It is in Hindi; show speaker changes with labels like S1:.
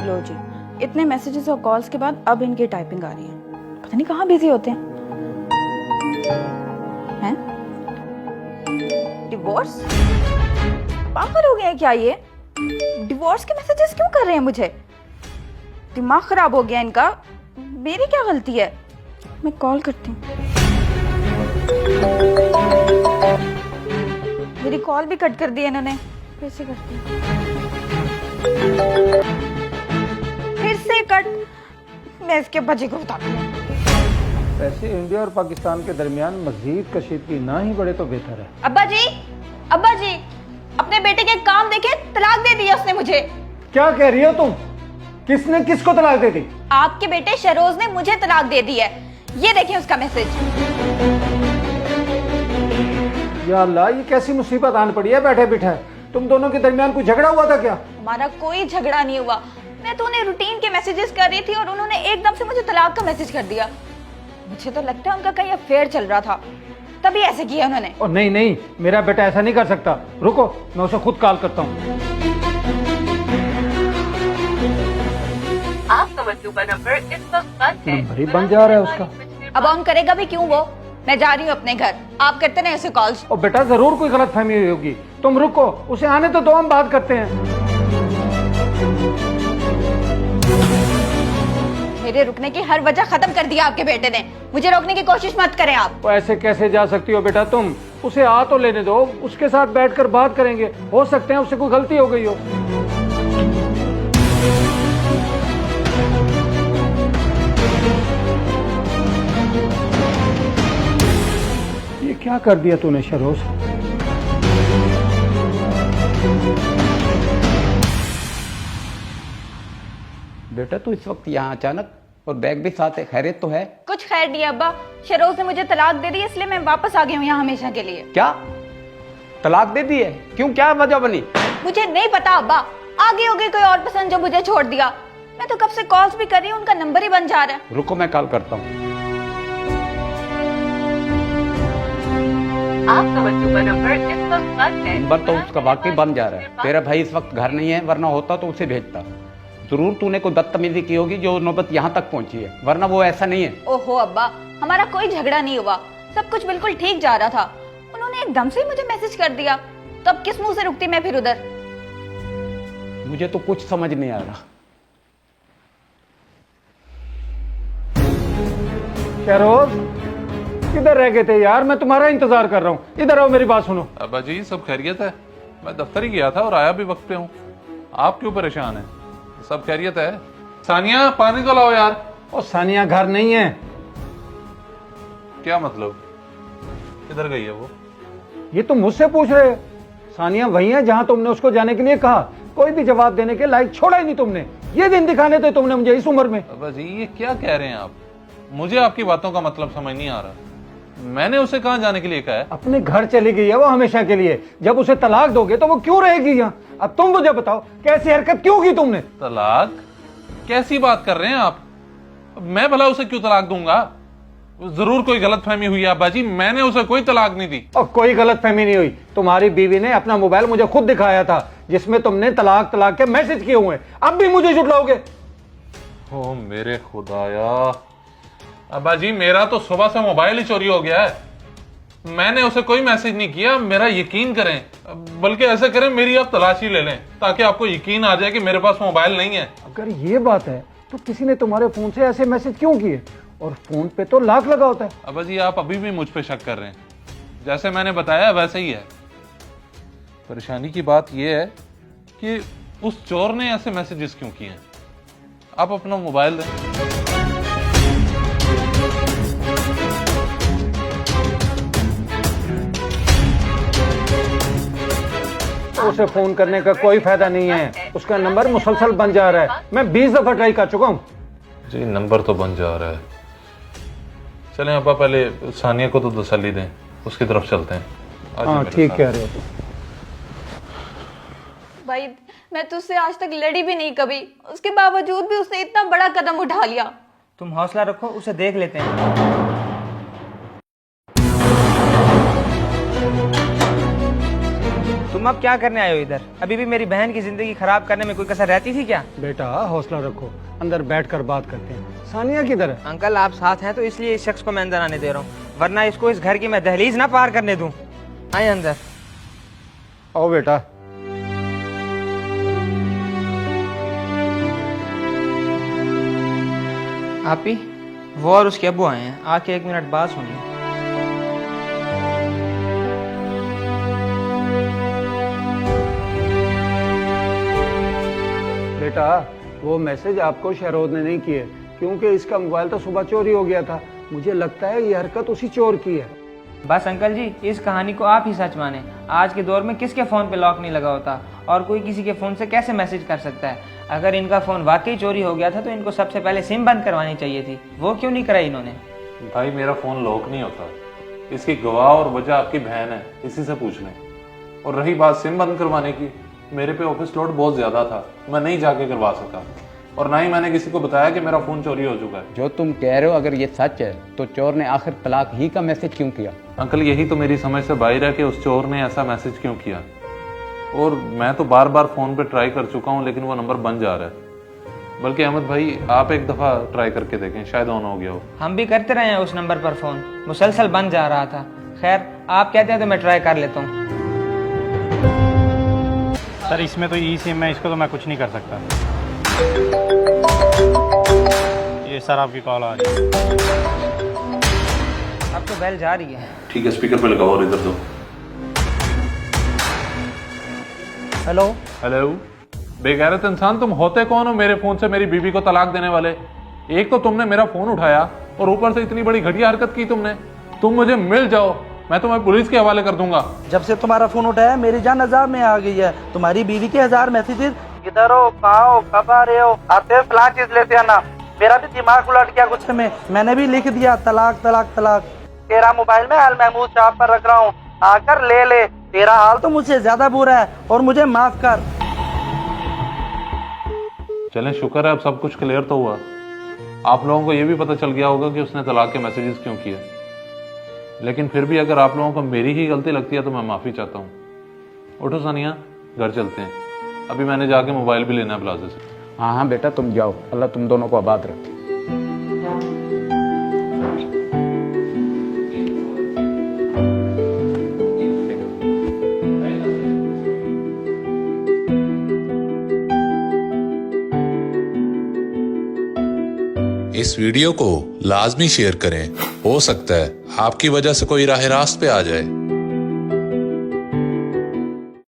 S1: लो जी, इतने मैसेजेस और कॉल्स के बाद अब इनकी टाइपिंग आ रही है। पता नहीं कहाँ बिजी होते हैं। डिवोर्स? पागल हो गए हैं क्या ये? डिवोर्स के मैसेजेस क्यों कर रहे हैं मुझे? दिमाग खराब हो गया इनका। मेरी क्या गलती है? मैं कॉल करती हूँ। मेरी कॉल भी कट कर दी इन्होंने। फिर से करती हूँ। फिर से कट। मैं इसके बजे को बताती हूँ।
S2: वैसे इंडिया और पाकिस्तान के दरमियान मजीद कशीदगी ना ही बढ़े तो बेहतर है।
S1: अब्बा जी, अपने बेटे के काम देखे तलाक दे दिया उसने मुझे।
S2: क्या कह रही हो तुम? किसने किसको तलाक दे दी?
S1: आपके बेटे शरोज ने मुझे तलाक दे दी है। ये देखिए उसका मैसेज।
S2: या अल्लाह, ये कैसी मुसीबत आन पड़ी है बैठे बिठाए। तुम दोनों के दरमियान कोई झगड़ा हुआ था क्या?
S1: हमारा कोई झगड़ा नहीं हुआ। मैं तो उन्हें रूटीन के मैसेजेस कर रही थी और उन्होंने एकदम से मुझे तलाक का मैसेज कर दिया। मुझे तो लगता है उनका कहीं अफेयर चल रहा था, तभी ऐसे किया उन्होंने।
S2: और नहीं नहीं, मेरा बेटा ऐसा नहीं कर सकता। रुको, मैं उसे खुद कॉल करता हूँ।
S3: आपका मतलूबा नंबर इस वक्त बंद है।
S2: नंबर ही बंद जा रहा है उसका।
S1: अब ऑन करेगा भी क्यों वो? मैं जा रही हूँ अपने घर। आप करते ना ऐसे कॉल्स।
S2: और बेटा जरूर कोई गलतफहमी हुई होगी। तुम रुको, उसे आने तो दो, हम बात करते हैं।
S1: मेरे रुकने की हर वजह खत्म कर दिया आपके बेटे ने। मुझे रोकने की कोशिश मत करें आप।
S2: वो ऐसे कैसे जा सकती हो बेटा तुम? उसे आ तो लेने दो, उसके साथ बैठकर बात करेंगे। हो सकते हैं उससे कोई गलती हो गई हो। ये क्या कर दिया तूने शरोज?
S4: बेटा तू इस वक्त यहाँ अचानक, और बैग भी साथ है, खैरियत तो है?
S1: कुछ खैर नहीं अब्बा। शरोज ने मुझे तलाक दे दी, इसलिए मैं वापस आ गई हूँ यहाँ हमेशा के लिए।
S4: क्या तलाक दे दी है? क्यों, क्या वजह बनी?
S1: मुझे नहीं पता अब्बा। आगे हो गई कोई और पसंद जो मुझे छोड़ दिया। मैं तो कब से कॉल्स भी कर रही हूँ, उनका नंबर ही बंद जा रहा है।
S4: रुको मैं कॉल करता हूँ।
S3: आपका मतलूबा नंबर इस वक्त बंद है।
S4: नंबर तो उसका वाकई बंद जा रहा है। तेरा भाई इस वक्त घर नहीं है, वरना होता तो उसे भेजता। जरूर तूने कोई बदतमीजी की होगी जो नौबत यहाँ तक पहुंची है, वरना वो ऐसा नहीं है।
S1: ओहो अब्बा, हमारा कोई झगड़ा नहीं हुआ। सब कुछ बिल्कुल ठीक जा रहा था। उन्होंने एकदम से ही मुझे मैसेज कर दिया। तब किस मुंह से रुकती मैं फिर उधर?
S4: मुझे तो कुछ समझ नहीं आ रहा।
S2: शरोज, किधर रह गए थे यार? मैं तुम्हारा इंतजार कर रहा हूँ। इधर आओ, मेरी बात सुनो।
S5: अब्बा जी सब खैरियत है? मैं दफ्तर ही गया था और आया भी वक्त पे हूँ। आप क्यों परेशान हैं? सब खैरियत है? सानिया पानी तो लाओ यार।
S2: और सानिया घर नहीं है।
S5: क्या मतलब? किधर गई है वो?
S2: ये तुम मुझसे पूछ रहे हो? सानिया वही है जहां तुमने उसको जाने के लिए कहा। कोई भी जवाब देने के लायक छोड़ा ही नहीं तुमने। ये दिन दिखाने थे तुमने मुझे इस उम्र में।
S5: अब्बा जी ये क्या कह रहे हैं आप? मुझे आपकी बातों का मतलब समझ नहीं आ रहा। मैंने उसे कहाँ जाने के लिए कहा है?
S2: अपने घर चली गई है वो हमेशा के लिए। जब उसे तलाक दोगे तो वो क्यों रहेगी यहाँ? अब तुम मुझे बताओ, कैसी हरकत क्यों की तुमने?
S5: तलाक? कैसी बात कर रहे हैं आप? मैं भला उसे क्यों तलाक दूंगा? जरूर कोई गलतफहमी हुई है अब्बा जी। मैंने उसे कोई तलाक नहीं दी।
S2: और कोई गलतफहमी नहीं हुई। तुम्हारी बीवी ने अपना मोबाइल मुझे खुद दिखाया था, जिसमें तुमने तलाक तलाक के मैसेज किए हुए हैं। अब भी मुझे झुठलाओगे?
S5: ओ मेरे खुदाया, अब्बा जी मेरा तो सुबह से मोबाइल ही चोरी हो गया है। मैंने उसे कोई मैसेज नहीं किया, मेरा यकीन करें। बल्कि ऐसा करें, मेरी आप तलाशी ले लें ताकि आपको यकीन आ जाए कि मेरे पास मोबाइल नहीं है।
S2: अगर ये बात है तो किसी ने तुम्हारे फोन से ऐसे मैसेज क्यों किए? और फोन पे तो लॉक लगा होता है।
S5: अब्बा जी आप अभी भी मुझ पे शक कर रहे हैं। जैसे मैंने बताया वैसे ही है। परेशानी की बात यह है कि उस चोर ने ऐसे मैसेजेस क्यों किए हैं। आप अपना मोबाइल दें।
S2: उसे फोन करने का कोई फायदा नहीं है। उसका नंबर मुसलसल बन जा रहा है। मैं 20 दफा ट्राई कर चुका हूँ।
S5: जी नंबर तो बन जा रहा है। चलें अब्बा पहले सानिया को तो तसल्ली दें, उसकी तरफ चलते हैं।
S2: हाँ ठीक कह रहे हो तुम।
S1: भाई मैं तुझसे आज तक लड़ी भी नहीं कभी, उसके बावजूद भी उसने इतना बड़ा कदम उठा लिया।
S6: तुम हौसला रखो, उसे देख लेते हैं। तुम अब क्या करने आए हो इधर? अभी भी मेरी बहन की जिंदगी खराब करने में कोई कसर रहती थी क्या?
S2: बेटा हौसला रखो, अंदर बैठकर बात करते हैं। सानिया किधर है?
S6: अंकल आप साथ हैं तो इसलिए इस शख्स को मैं अंदर आने दे रहा हूँ, वरना इसको इस घर की मैं दहलीज ना पार करने दूं। आए अंदर।
S2: आओ बेटा।
S6: आप ही वो और उसके अब्बू आए हैं, आके 1 मिनट बात सुनिए।
S2: बेटा वो मैसेज आपको शहरोज ने नहीं किए, क्योंकि इसका मोबाइल तो सुबह चोरी हो गया था। मुझे लगता है ये हरकत उसी चोर की है।
S6: बस अंकल जी, इस कहानी को आप ही सच माने। आज के दौर में किसके फ़ोन पे लॉक नहीं लगा होता, और कोई किसी के फ़ोन से कैसे मैसेज कर सकता है? अगर इनका फ़ोन वाकई चोरी हो गया था तो इनको सबसे पहले सिम बंद करवानी चाहिए थी। वो क्यों नहीं कराई इन्होंने?
S5: भाई मेरा फोन लॉक नहीं होता, इसकी गवाह और वजह आपकी बहन है, इसी से पूछ लें। और रही बात सिम बंद करवाने की, मेरे पे ऑफिस लोड बहुत ज्यादा था, मैं नहीं जाके करवा सका, और ना ही मैंने किसी को बताया कि मेरा फोन चोरी हो चुका है।
S4: जो तुम कह रहे हो अगर ये सच है तो चोर ने आखिर तलाक ही का मैसेज क्यों किया?
S5: अंकल यही तो मेरी समझ से बाहर है कि उस चोर ने ऐसा मैसेज क्यों किया। और मैं तो बार बार फोन पे ट्राई कर चुका हूँ, लेकिन वो नंबर बंद जा रहा है। बल्कि अहमद भाई आप एक दफा ट्राई करके देखें, शायद ऑन हो गया हो।
S6: हम भी करते रहे हैं उस नंबर पर फ़ोन, मुसलसल बंद जा रहा था। खैर आप कहते हैं तो मैं ट्राई कर लेता हूँ।
S7: सर इसमें तो ई सिम है, इसको तो मैं कुछ नहीं कर सकता। ये सर आपकी कॉल आ रही है।
S6: अब तो बेल जा रही है।
S5: ठीक है, स्पीकर पे लगाओ और इधर दो।
S6: हेलो।
S5: हेलो, बेगैरत इंसान तुम होते कौन हो मेरे फोन से मेरी बीवी को तलाक देने वाले? एक तो तुमने मेरा फोन उठाया और ऊपर से इतनी बड़ी घटिया हरकत की तुमने। तुम मुझे मिल जाओ, मैं तुम्हें पुलिस के हवाले कर दूंगा।
S8: जब से तुम्हारा फोन उठाया मेरी जान अजाब में आ गई है। तुम्हारी बीवी के 1000 मैसेजेस, किधर हो, कहाँ हो, कब आ रहे हो, आते फलां चीज लेते आना। मेरा भी दिमाग उलट गया गुस्से में, मैंने भी लिख दिया तलाक तलाक तलाक। तेरा मोबाइल में अल महमूद शाह पर रख रहा हूँ, आकर ले ले। तेरा हाल तो मुझसे ज्यादा बुरा है और मुझे माफ कर।
S5: चलें, शुक्र है अब सब कुछ क्लियर तो हुआ। आप लोगों को यह भी पता चल गया होगा कि उसने तलाक के मैसेजेस क्यों किए। लेकिन फिर भी अगर आप लोगों को मेरी ही गलती लगती है तो मैं माफी चाहता हूँ। उठो सानिया, घर चलते हैं। अभी मैंने जाके मोबाइल भी लेना है प्लाजा से।
S4: हाँ हाँ बेटा तुम जाओ, अल्लाह तुम दोनों को आबाद रखे।
S9: इस वीडियो को लाजमी शेयर करें, हो सकता है आपकी वजह से कोई राह रास्त पे आ जाए।